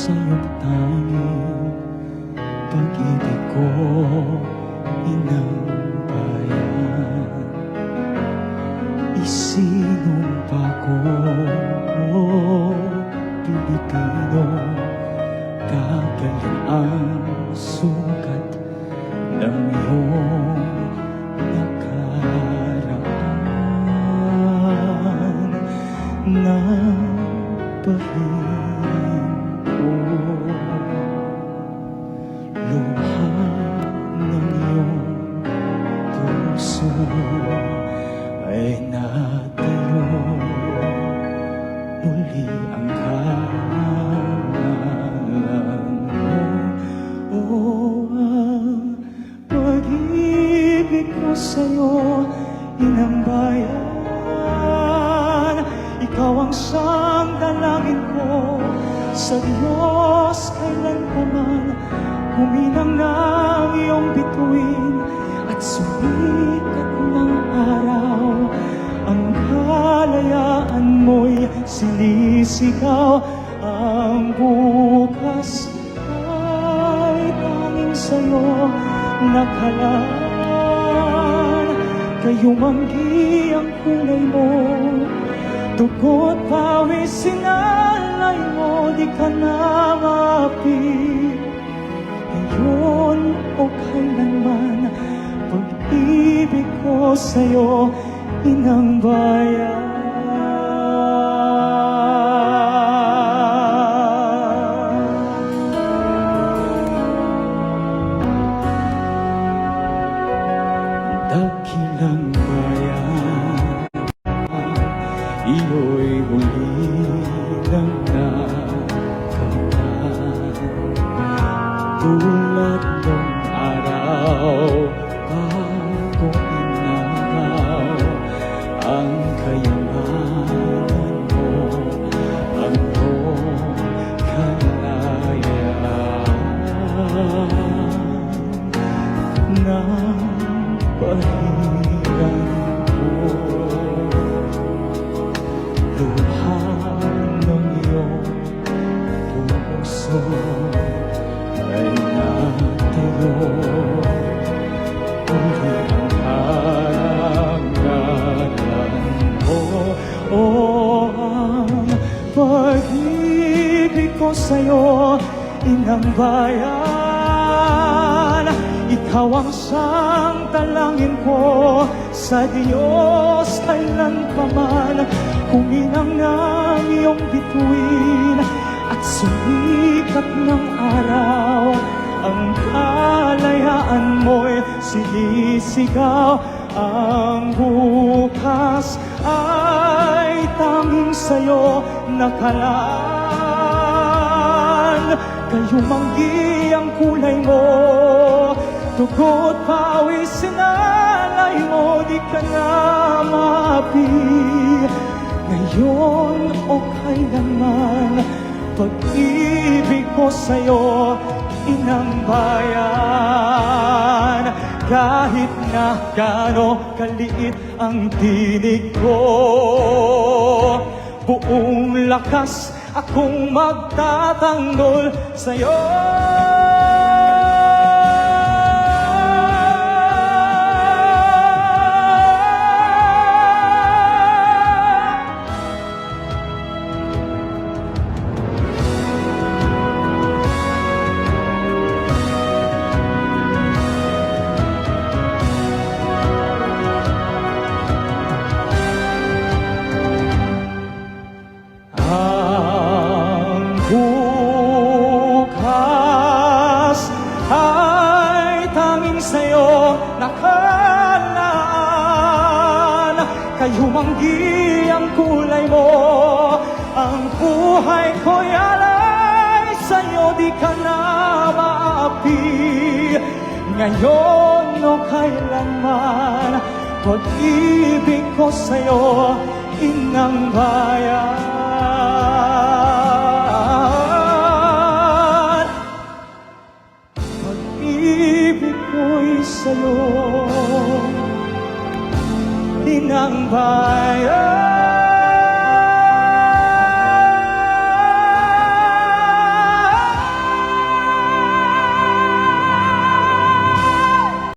sa'yong tanging pag-ibig ko, inang bayan. Isinumpa ko, Pilipino, gagaling ang sukat ng iyong nakaraan na pahirin ko. Luha ng iyong puso ay natayo, muli ang karangalan mo. Oh, ang pag-ibig ko sa'yo, inang bayan. Ikaw ang siyang dalangin ko sa Diyos kailanman. Huminang ng iyong bituin at sumikat ng araw. Ang kalayaan mo'y sinisigaw. Ang bukas ay tanging sa'yo nakalaan. Kayumanggi ang kulay mo, dugo't pawis sinalay mo, di ka na maapi. Ngayon o kailanman, pag-ibig ko sa'yo, inang bayan. Dakilang bayan, iyo'y muli lang nakamtan. Tulad ng araw, bago inagaw ang kayamanan mo, ang iyong kalayaan na pahiran ko. Luha ng iyong puso ay natayo, muli ang karangalan mo. Oh, ang pag-ibig ko sa'yo, inang bayan. Ikaw ang siyang dalangin ko sa Diyos kailanman. Huminang ng iyong bituin at sumikat ng araw. Ang kalayaan mo'y sinisigaw. Ang bukas ay tanging sa'yo nakalaan. Kayumanggi ang kulay mo, dugo't pawis sinalay mo, di ka na maapi. Ngayon o kailanman, pag-ibig ko sa'yo, inang bayan. Kahit na gaano kaliit ang tinig ko, buong lakas akong magtatanggol sa'yo. Bukas ay tanging sa'yo nakalaan. Kayumanggi ang kulay mo, ang buhay ko'y alay sa'yo, di ka na maapi. Ngayon o kailanman, pag-ibig ko sa'yo, inang bayan. Pag-ibig ko'y sa'yo, inang bayan.